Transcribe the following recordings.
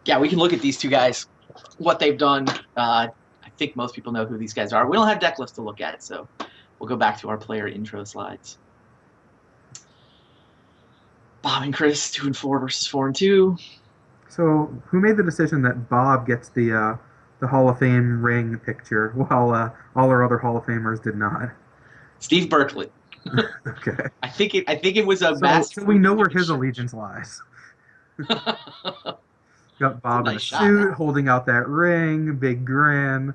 Yeah, we can look at these two guys, what they've done. I think most people know who these guys are. We don't have deck lists to look at, so we'll go back to our player intro slides. Bob and Chris, 2-4 versus 4-2. So, who made the decision that Bob gets the Hall of Fame ring picture while all our other Hall of Famers did not? Steve Berkeley. Okay. I think it was a So we massive know move where of his his shirt. allegiance lies. Got It's a Bob in a nice shot. suit, holding out that ring, big grin,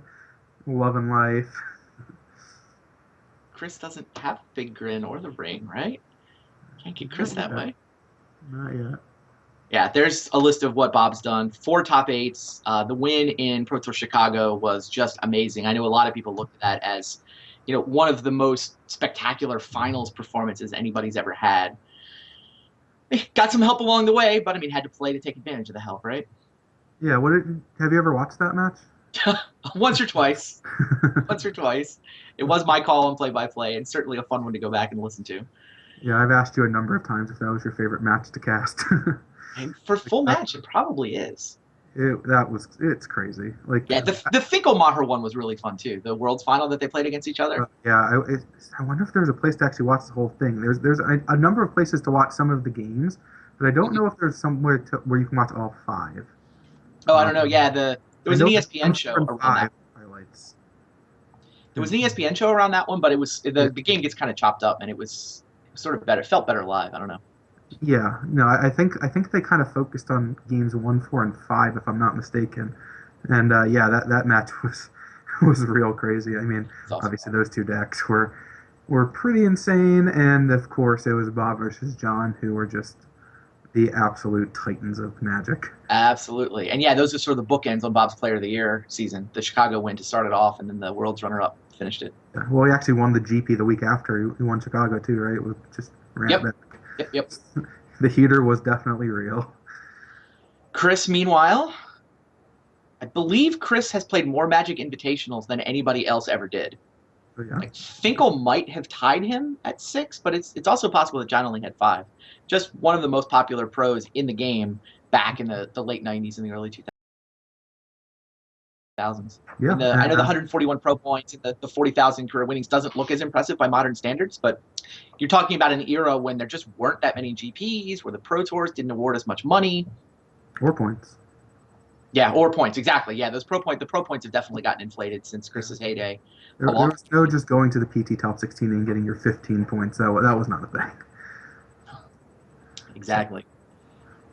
loving life. Chris doesn't have big grin or the ring, right? Can't get Chris Not that yet. way. Not yet. Yeah, there's a list of what Bob's done. 4 top 8s. The win in Pro Tour Chicago was just amazing. I know a lot of people looked at that as, one of the most spectacular finals performances anybody's ever had. Got some help along the way, but I mean, had to play to take advantage of the help, right? Yeah. Have you ever watched that match? Once or twice. Once or twice. It was my call on play-by-play, and certainly a fun one to go back and listen to. Yeah, I've asked you a number of times if that was your favorite match to cast. And for full That, match, it probably is. it's crazy. Like, Yeah, the Finkel Maher one was really fun too. The World's Final that they played against each other. yeah, I wonder if there's a place to actually watch the whole thing. There's a number of places to watch some of the games, but I don't know if there's somewhere where you can watch all five. Oh, I Um, don't know. Yeah, there I was an know there's ESPN some show 4 and around that. 5 highlights. There was an ESPN show around that one, but it was the game gets kind of chopped up, and it was sort of better. It felt better live. I don't know. Yeah, no, I think they kind of focused on games 1, 4, and 5, if I'm not mistaken. And yeah, that match was real crazy. I mean, It's awesome. obviously those two decks were pretty insane, and of course it was Bob versus John, who were just the absolute titans of Magic. Absolutely, and yeah, those are sort of the bookends on Bob's Player of the Year season. The Chicago win to start it off, and then the World's runner-up finished it. Yeah, well, he actually won the GP the week after. He won Chicago too, right? It was just ran it Yep, back. yep. The heater was definitely real. Chris, meanwhile, I believe Chris has played more Magic Invitationals than anybody else ever did. So yeah, Like Finkel might have tied him at 6, but it's also possible that John only had 5. Just one of the most popular pros in the game back in the late 90s and the early 2000s. yeah, I know the 141 pro points and the 40,000 career winnings doesn't look as impressive by modern standards, but you're talking about an era when there just weren't that many GPs, where the Pro Tours didn't award as much money. 4 points. Yeah, or points, exactly. Yeah, the pro points have definitely gotten inflated since Chris's heyday. There was no just going to the PT top 16 and getting your 15 points. That was not a thing. Exactly.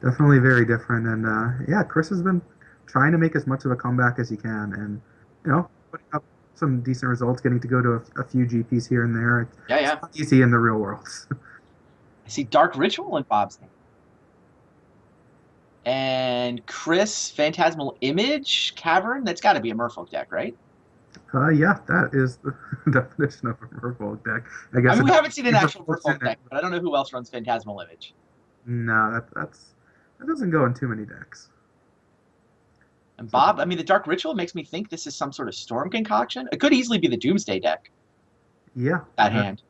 So, definitely very different. And yeah, Chris has been trying to make as much of a comeback as he can, and putting up some decent results, getting to go to a few GPs here and there. It's Yeah. not easy in the real world. I see Dark Ritual in Bob's name. And Chris, Phantasmal Image, Cavern. That's got to be a Merfolk deck, right? Yeah, that is the definition of a Merfolk deck. I I guess mean, it we haven't seen an actual results in Merfolk it. deck, but I don't know who else runs Phantasmal Image. No, that doesn't go in too many decks. And So Bob, I mean, the Dark Ritual makes me think this is some sort of Storm concoction. It could easily be the Doomsday deck, yeah, that hand.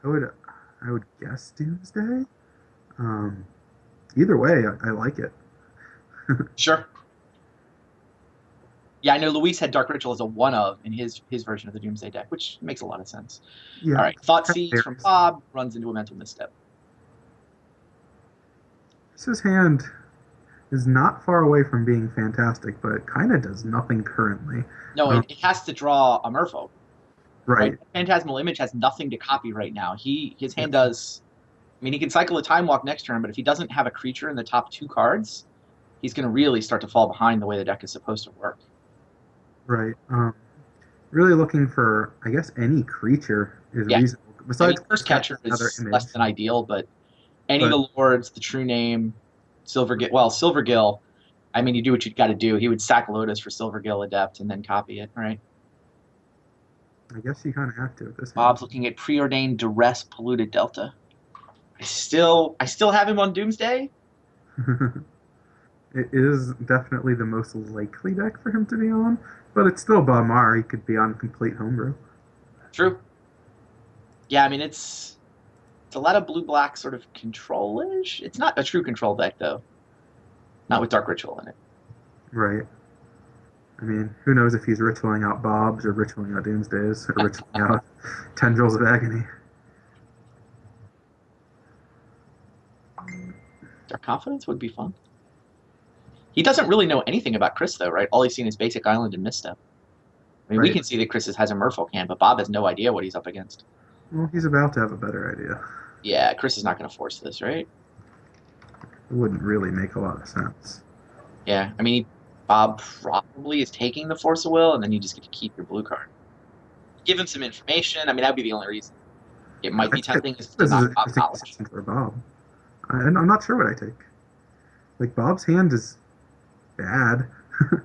I would guess Doomsday. Um, Either way, I like it. Sure. Yeah, I know Luis had Dark Ritual as a one of in his version of the Doomsday deck, which makes a lot of sense. Yeah, All right, Thought kind of Seeds from varies. Bob runs into a mental misstep. His hand is not far away from being fantastic, but it kind of does nothing currently. No, Um, it has to draw a Merfolk, right? right. Phantasmal Image has nothing to copy right now. His Yeah. hand does. I mean, he can cycle a Time Walk next turn, but if he doesn't have a creature in the top 2 cards, he's going to really start to fall behind the way the deck is supposed to work. Right. Really looking for, I guess, any creature is Yeah, reasonable. I mean, Besides First Catcher another is less image, than ideal, but any of but the Lords, the True Name, Silvergill. I mean, you do what you got to do. He would sack Lotus for Silvergill Adept and then copy it, right? I guess you kind of have to at this hand. Bob's looking at Preordained Duress Polluted Delta. I still have him on Doomsday. It is definitely the most likely deck for him to be on, but it's still Maher. He could be on complete homebrew. True. Yeah, I mean it's a lot of blue-black sort of control-ish. It's not a true control deck though. Not with Dark Ritual in it. Right. I mean, who knows if he's ritualing out Bobs or ritualing out Doomsdays or ritualing out Tendrils of Agony. Dark Confidence would be fun. He doesn't really know anything about Chris, though, right? All he's seen is Basic Island and Misstep. I mean, we Right. can see that Chris has a Merfolk hand, but Bob has no idea what he's up against. Well, he's about to have a better idea. Yeah, Chris is not going to force this, right? It wouldn't really make a lot of sense. Yeah, I mean, Bob probably is taking the Force of Will, and then you just get to keep your blue card. Give him some information. I mean, that'd be the only reason. It might I be think tempting is to this is knock an Bob interesting college. decision for Bob. And I'm not sure what I take. Like, Bob's hand is bad. I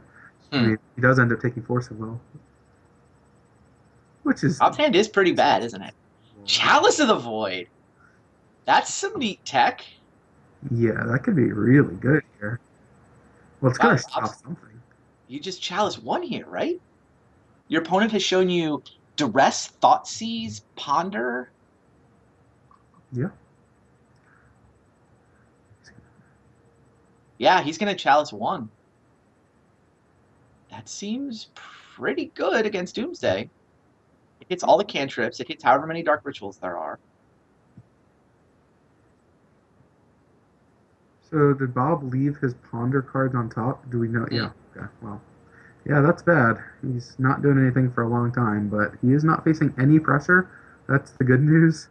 Hmm. mean, he does end up taking Force of Will, which is Bob's hand is pretty bad, isn't it? Chalice of the Void. That's some neat tech. yeah, that could be really good here. Well, it's gonna Wow, stop something. you just Chalice one here, right? Your opponent has shown you Duress, Thoughtseize, Ponder. Yeah. Yeah, he's going to Chalice one. That seems pretty good against Doomsday. It hits all the cantrips. It hits however many dark rituals there are. So did Bob leave his ponder cards on top? Do we know? Hmm. Yeah. Okay. Well, yeah, that's bad. He's not doing anything for a long time, but he is not facing any pressure. That's the good news.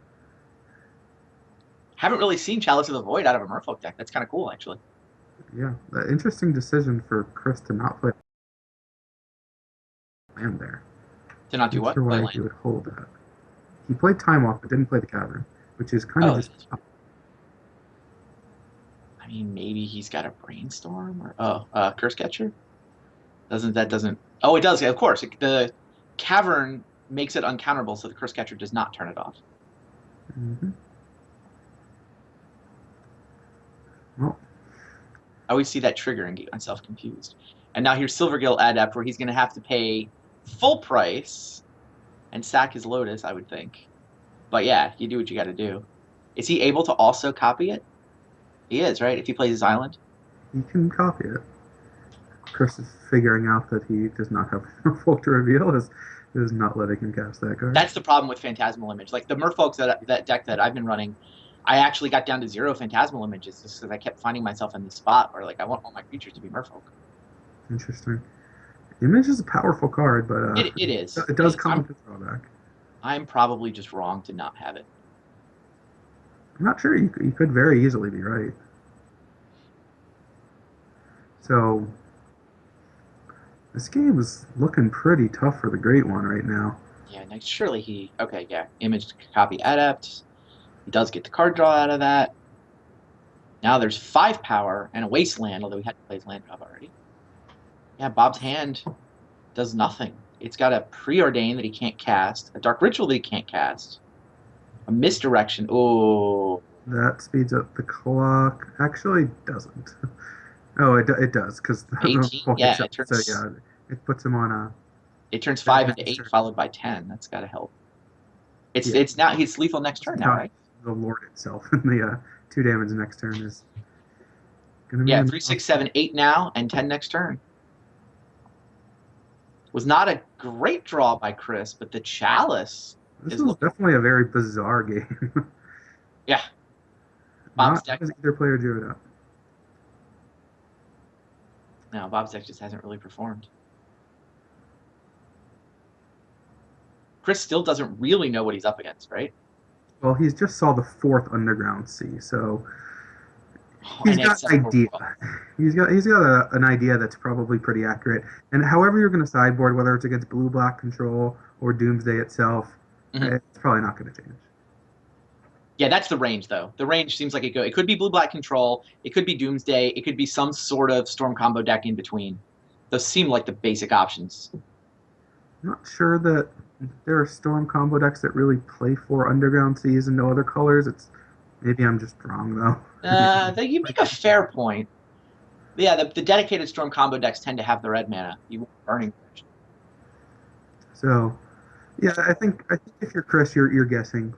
Haven't really seen Chalice of the Void out of a Merfolk deck. That's kind of cool, actually. Yeah, interesting decision for Chris to not play land there. To not do Not what? sure Play why he land. would hold that. He played Time Walk, but didn't play the Cavern, which is kind of Oh, just. I mean, maybe he's got a brainstorm or Curse Catcher. Doesn't? Oh, it does. Of course, the Cavern makes it uncounterable, so the Curse Catcher does not turn it off. Mm-hmm. Well, I always see that trigger and get myself confused. And now here's Silvergill Adept, where he's going to have to pay full price and sack his Lotus, I would think. But yeah, you do what you got to do. Is he able to also copy it? He is, right? If he plays his island. he can copy it. Chris is figuring out that he does not have folk to reveal, is not letting him cast that card. That's the problem with Phantasmal Image. Like the Merfolks that deck that I've been running, I actually got down to 0 Phantasmal Images just because I kept finding myself in the spot where like I want all my creatures to be Merfolk. Interesting. Image is a powerful card, but It is. it It does is. come with a drawback. I'm probably just wrong to not have it. I'm not sure. You could very easily be right. So this game is looking pretty tough for the Great One right now. Yeah, next surely he okay, yeah. Image copy adept. He does get the card draw out of that. Now there's 5 power and a wasteland, although he had to play his land drop already. Yeah, Bob's hand does nothing. It's got a preordain that he can't cast, a dark ritual that he can't cast, a misdirection. Oh, That speeds up the clock. Actually, doesn't. Oh, it does because the 18. Merfolk Yeah, itself. So yeah, it puts him on a. it turns 5 into 8 followed by 10. That's got to help. Yeah, It's now he's lethal next turn now, right? the Lord itself and the 2 damage next turn is gonna be Yeah, 3, 6, 7, 8 now and 10 next turn. Was not a great draw by Chris, but the Chalice This is was looking. definitely a very bizarre game. Yeah, Bob's Not deck. as either player drew it up. No, Bob's deck just hasn't really performed. Chris still doesn't really know what he's up against, right? Well, he's just saw the 4th Underground Sea, so Oh, he's and got it's an idea. He's got an idea that's probably pretty accurate. And however you're going to sideboard, whether it's against blue black control or Doomsday itself, it's probably not going to change. Yeah, that's the range though. The range seems like it could be blue black control, it could be Doomsday, it could be some sort of storm combo deck in between. Those seem like the basic options. I'm not sure that there are storm combo decks that really play for Underground Seas and no other colors. Maybe I'm just wrong though. You make a fair point. Yeah, the dedicated storm combo decks tend to have the red mana. You want burning. So, yeah, I think if you're Chris, you're guessing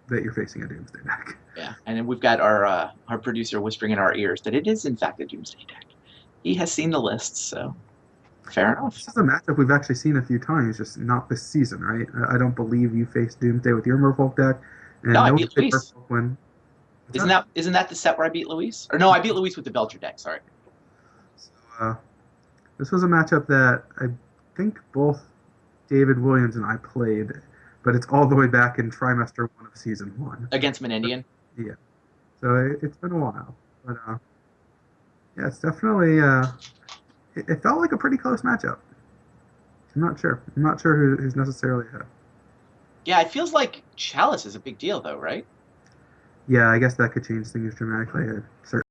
that you're facing a Doomsday deck. Yeah, and then we've got our producer whispering in our ears that it is in fact a Doomsday deck. he has seen the lists, so fair enough. This is a matchup we've actually seen a few times, just not this season, right? I don't believe you faced Doomsday with your Merfolk deck, No, and I no beat Doomsday Luis. Merfolk when. What's Isn't that the set where I beat Luis? Or no, I beat Luis with the Belcher deck. Sorry. So, this was a matchup that I think both David Williams and I played, but it's all the way back in trimester 1 of season 1. Against But, Menendian. yeah, so it's been a while, but yeah, it's definitely it felt like a pretty close matchup. I'm not sure. I'm not sure who's necessarily ahead. Yeah, it feels like Chalice is a big deal, though, right? Yeah, I guess that could change things dramatically. I certainly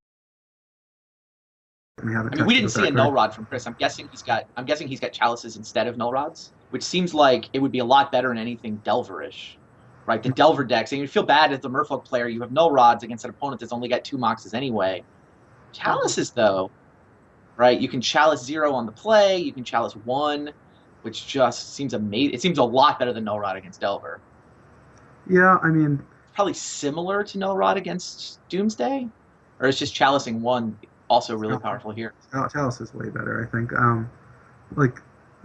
haven't I mean, we tested didn't with see a that null card. rod from Chris. I'm guessing he's got chalices instead of null rods, which seems like it would be a lot better in anything Delverish, right? The Delver decks, and you feel bad as the Merfolk player. You have null rods against an opponent that's only got 2 moxes anyway. Chalices, though, right? You can chalice 0 on the play. You can chalice 1, which just seems amazing. It seems a lot better than null rod against Delver. Yeah, I mean, It's probably similar to null rod against Doomsday, or it's just chalicing 1 also really powerful here. Chalice is way better, I think. Like,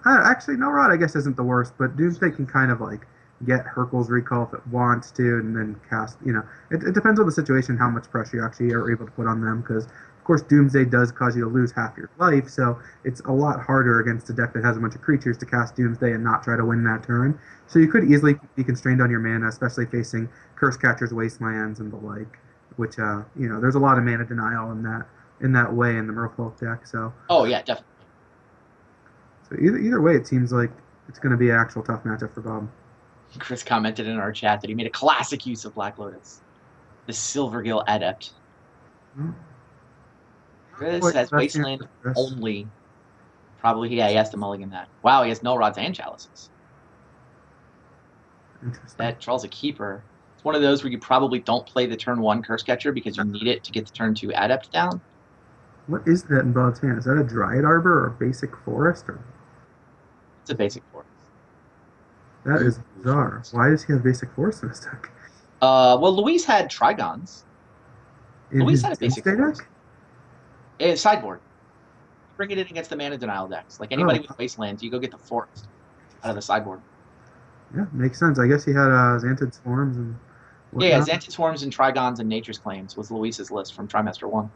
actually, no rod, I guess, isn't the worst, but Doomsday can kind of like get Hercule's recall if it wants to, and then cast. It depends on the situation, how much pressure you actually are able to put on them, because of course Doomsday does cause you to lose half your life, so it's a lot harder against a deck that has a bunch of creatures to cast Doomsday and not try to win that turn. So you could easily be constrained on your mana, especially facing Curse Catchers, Wastelands, and the like. Which there's a lot of mana denial in that way in the Merfolk deck. So Oh yeah, definitely. either way, it seems like it's going to be an actual tough matchup for Bob. Chris commented in our chat that he made a classic use of Black Lotus, the Silvergill Adept. Well, Chris quite has the best Wasteland answer, Chris. only. Probably, yeah, he has to mulligan that. Wow, he has null rods and chalices. Interesting. That draws a keeper. It's one of those where you probably don't play the turn 1 Curse Catcher because you need it to get the turn 2 Adept down. What is that in Bob's hand? Is that a Dryad Arbor or a Basic Forest? Or It's a basic forest. that is bizarre. Why does he have Basic Forest in his deck? Well, Luis had Trigons. In Luis his had a basic Doomsday forest. deck? Sideboard. You bring it in against the mana denial decks. Like Oh, anybody with Wastelands, you go get the forest out of the sideboard. yeah, makes sense. I guess he had Xantid Swarms and Yeah, whatnot. Xantid Swarms and Trigons and Nature's Claims was Luis's list from Trimester 1.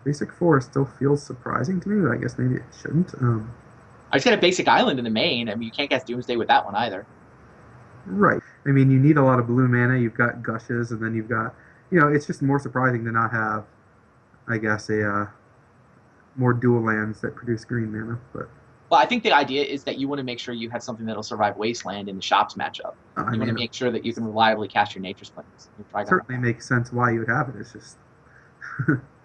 Basic Forest still feels surprising to me, but I guess maybe it shouldn't. I just got a basic island in the main. I mean, you can't cast Doomsday with that one either. Right. I mean, you need a lot of blue mana. You've got Gushes, and then you've got, it's just more surprising to not have, I guess, a more dual lands that produce green mana. But Well, I think the idea is that you want to make sure you have something that'll survive Wasteland in the shops matchup. I You want to mean, make sure that you can reliably cast your Nature's Claims. Your it Trigon. certainly makes sense why you would have it. It's just,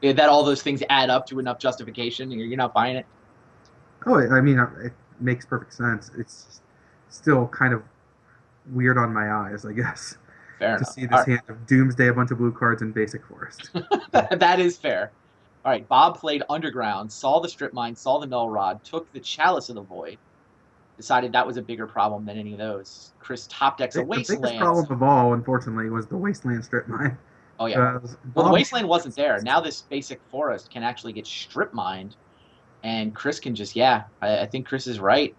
That all those things add up to enough justification, and you're not buying it. oh, I mean, it makes perfect sense. It's just still kind of weird on my eyes, I guess, Fair to enough. see All this hand of Doomsday, a bunch of blue cards, and Basic Forest. right. That is fair. All right, Bob played Underground, saw the Strip Mine, saw the Null Rod, took the Chalice of the Void, decided that was a bigger problem than any of those. Chris top decks a The biggest problem Wastelands. of all, unfortunately, was the Wasteland Strip Mine. Oh, yeah. Well, the Bob, Wasteland wasn't there. Now this basic forest can actually get strip mined, and Chris can just, yeah, I think Chris is right.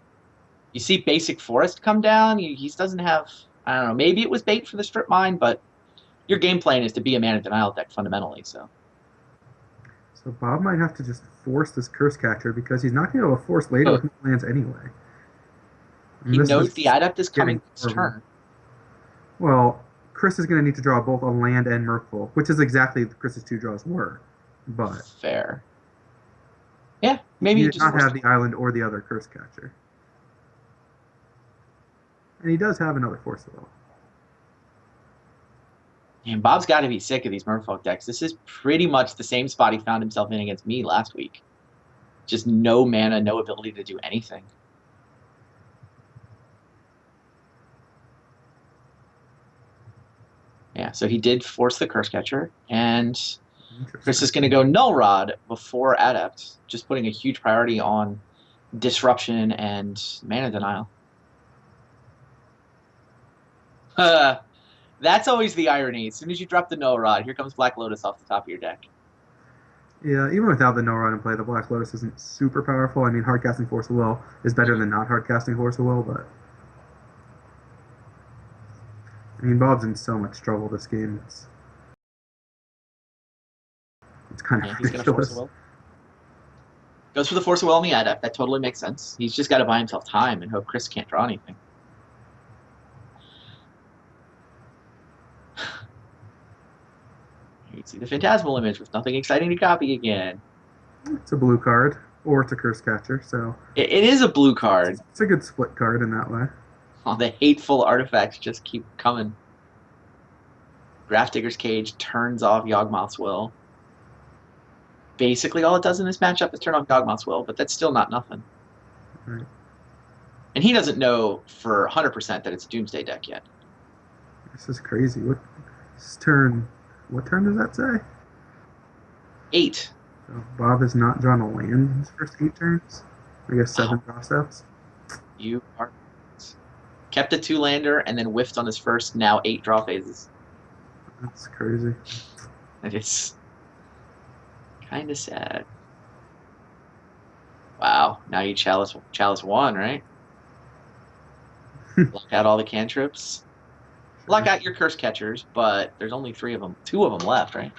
You see basic forest come down, he doesn't have, I don't know, maybe it was bait for the strip mine, but your game plan is to be a mana denial deck fundamentally, so. So Bob might have to just force this Curse Catcher because he's not going to be able to force later with no lands anyway. And He this knows is the Adept is getting coming this horrible. turn. Well, Chris is going to need to draw both a land and Merfolk, which is exactly what Chris's two draws were. But Fair. Yeah, maybe he you did just not force have it. the island or the other Curse Catcher. And he does have another Force of Will. And Bob's got to be sick of these Merfolk decks. This is pretty much the same spot he found himself in against me last week. Just no mana, no ability to do anything. Yeah, so he did force the Curse Catcher, and Chris is going to go Null Rod before Adept, just putting a huge priority on disruption and mana denial. That's always the irony. As soon as you drop the Null Rod, here comes Black Lotus off the top of your deck. Yeah, even without the no rod in play, the Black Lotus isn't super powerful. I mean, hard casting Force of Will is better than not hard casting Force of Will, but I mean, Bob's in so much trouble this game. It's kind of Yeah, he's going to force a ridiculous. will. Goes for the force of will on the adept. That totally makes sense. He's just got to buy himself time and hope Chris can't draw anything. Here you see the Phantasmal image with nothing exciting to copy again. It's a blue card, or it's a Curse Catcher, so It is a blue card. it's a good split card in that way. Oh, the hateful artifacts just keep coming. Grafdigger's Cage turns off Yawgmoth's Will. Basically, all it does in this matchup is turn off Yawgmoth's Will, but that's still not nothing. Right. And he doesn't know for 100% that it's a Doomsday deck yet. This is crazy. What turn? What turn does that say? 8. So Bob has not drawn a land in his first 8 turns. I guess 7 draw steps. You are kept a 2-lander and then whiffed on his first now 8 draw phases. That's crazy. And it's kind of sad. Wow, now you Chalice 1, right? Lock out all the cantrips. Lock out your curse catchers, but there's only 3 of them. 2 of them left, right?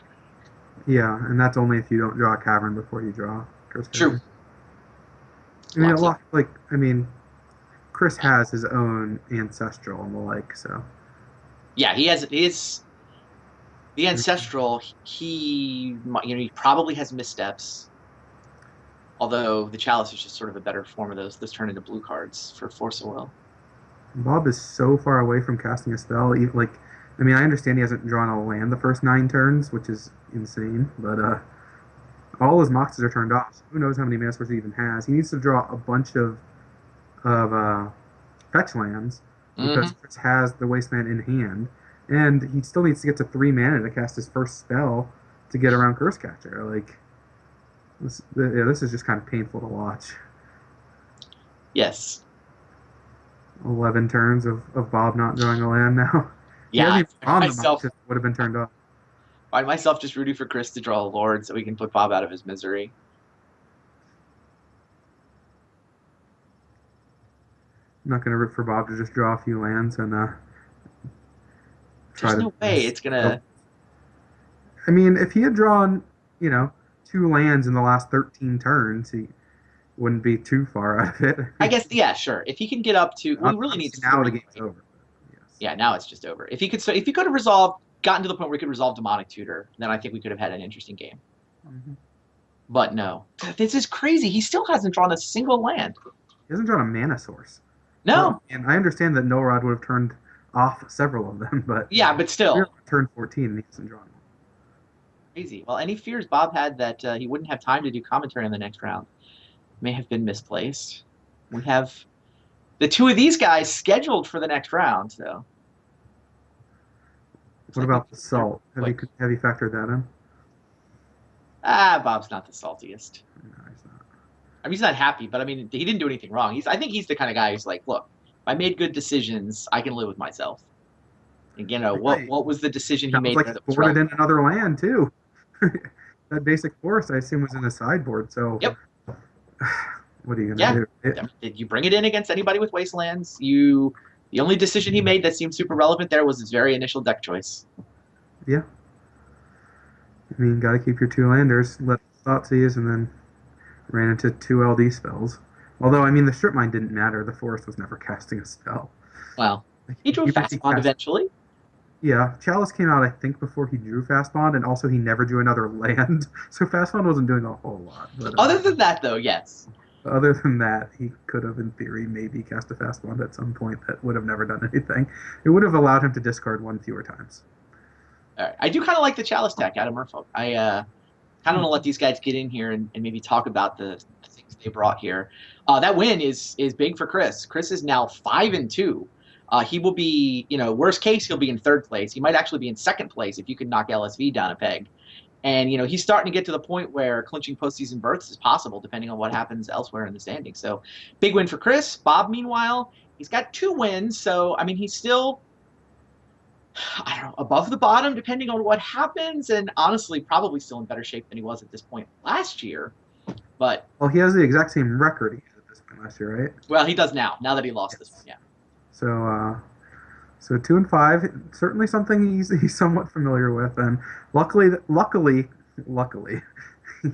Yeah, and that's only if you don't draw a cavern before you draw Curse Catcher. True. I mean, Chris has his own ancestral and the like, so. Yeah, he has the ancestral. He probably has missteps. Although the Chalice is just sort of a better form of those. Those turn into blue cards for Force of Will. Bob is so far away from casting a spell. I mean, I understand he hasn't drawn a land the first 9 turns, which is insane, but all his moxes are turned off. So who knows how many mana sources he even has? He needs to draw a bunch of fetch lands because Chris has the Wasteland in hand, and he still needs to get to 3 mana to cast his first spell to get around Curse Catcher. Like, this is just kind of painful to watch. Yes. 11 turns of Bob not drawing a land now. Yeah, On the mox would have been turned off. Find myself just rooting for Chris to draw a Lord so we can put Bob out of his misery. I'm not going to root for Bob to just draw a few lands and There's no way it's going to... I mean, if he had drawn, 2 lands in the last 13 turns, he wouldn't be too far out of it. I guess, yeah, sure. If he can get up to... We really need to... Now the game's over. Yes. Yeah, now it's just over. If he could have gotten to the point where he could resolve Demonic Tutor, then I think we could have had an interesting game. Mm-hmm. But no. This is crazy. He still hasn't drawn a single land. He hasn't drawn a mana source. No. And I understand that No Rod would have turned off several of them, but... Yeah, but still. Turn 14 and he hasn't drawn one. Crazy. Well, any fears Bob had that he wouldn't have time to do commentary in the next round may have been misplaced. We have the 2 of these guys scheduled for the next round, so... What about the salt? Have you factored that in? Bob's not the saltiest. No, he's not. I mean, he's not happy, but I mean, he didn't do anything wrong. I think he's the kind of guy who's like, look, if I made good decisions, I can live with myself. And, what was the decision he made? Like boarded in another land too. That basic force, I assume, was in the sideboard. So, yep. What are you gonna do? Did you bring it in against anybody with Wastelands? The only decision he made that seemed super relevant there was his very initial deck choice. Yeah. I mean, got to keep your 2 landers, let Thoughtseize, and then ran into 2 LD spells. Although, I mean, the Strip Mine didn't matter. The Forest was never casting a spell. Well, he drew Fast Bond eventually. Yeah, Chalice came out, I think, before he drew Fast Bond, and also he never drew another land. So Fast Bond wasn't doing a whole lot. But, other than that, though, yes. Other than that, he could have, in theory, maybe cast a Fast Bond at some point that would have never done anything. It would have allowed him to discard 1 fewer times. All right. I do kind of like the Chalice deck out of Merfolk. I kind of want to let these guys get in here and maybe talk about the things they brought here. That win is big for Chris. Chris is now 5-2. He will be, worst case, he'll be in 3rd place. He might actually be in 2nd place if you could knock LSV down a peg. And, he's starting to get to the point where clinching postseason berths is possible, depending on what happens elsewhere in the standings. So, big win for Chris. Bob, meanwhile, he's got 2 wins. So, I mean, he's still I don't know, above the bottom, depending on what happens, and honestly, probably still in better shape than he was at this point last year. But Well, he has the exact same record he had at this point last year, right? well, he does now that he lost this one. Yes. Yeah. So, so 2-5, certainly something he's somewhat familiar with, and luckily,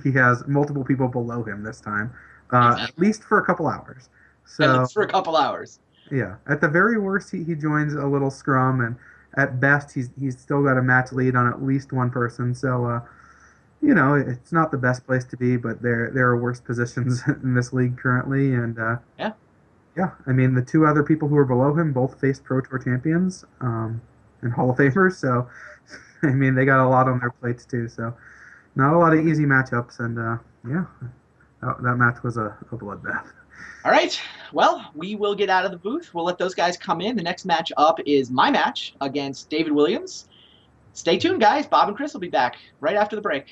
he has multiple people below him this time, at Exactly. least for a couple hours. At So least for a couple hours. yeah, at the very worst, he joins a little scrum, and at best, he's still got a match lead on at least one person. So it's not the best place to be, but there are worse positions in this league currently, and Yeah. yeah, I mean the two other people who are below him both faced Pro Tour champions and Hall of Famers, so I mean they got a lot on their plates too. So not a lot of easy matchups, and yeah, that match was a bloodbath. All right. Well, we will get out of the booth. We'll let those guys come in. The next match up is my match against David Williams. Stay tuned, guys. Bob and Chris will be back right after the break.